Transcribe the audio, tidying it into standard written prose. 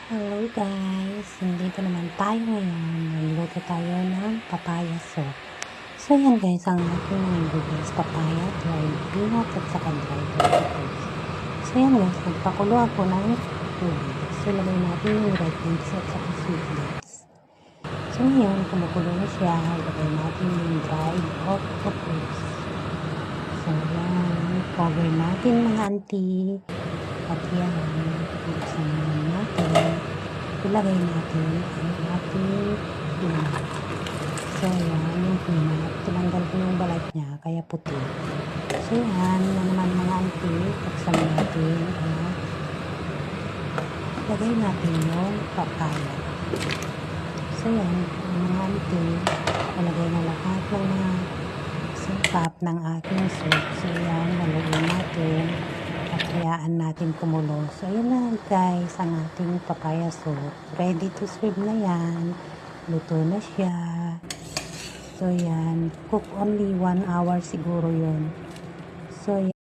Hello guys! Nandito naman tayo ngayon. Magluto tayo ng papaya soup. So yan guys, ang aking mga ingredients: papaya, dried peanut, at saka dried vegetables. So yan guys, nagpakulo ako ng tubig. So lagay natin yung red beans at saka seedlings. So ngayon, kumukulo na siya. Lagay natin yung dried octopus. So yan, cover natin mga auntie. At yan, buksan naman natin. Ilagay natin ang ating peanut. So yan, yung peanut. Tinanggal ko yung balat niya, kaya puti. So yan, naman mga auntie. Buksan natin at ilagay natin yung papaya. So yan, mga auntie. Ilagay na lahat ng mga sangkap ng ating soup. So yan, haluin natin. At hayaan natin kumulo. So, yun na guys, ang ating papaya soup. Ready to serve na yan. Luto na siya. So, yan. Cook only 1 hour siguro yun. So, yan.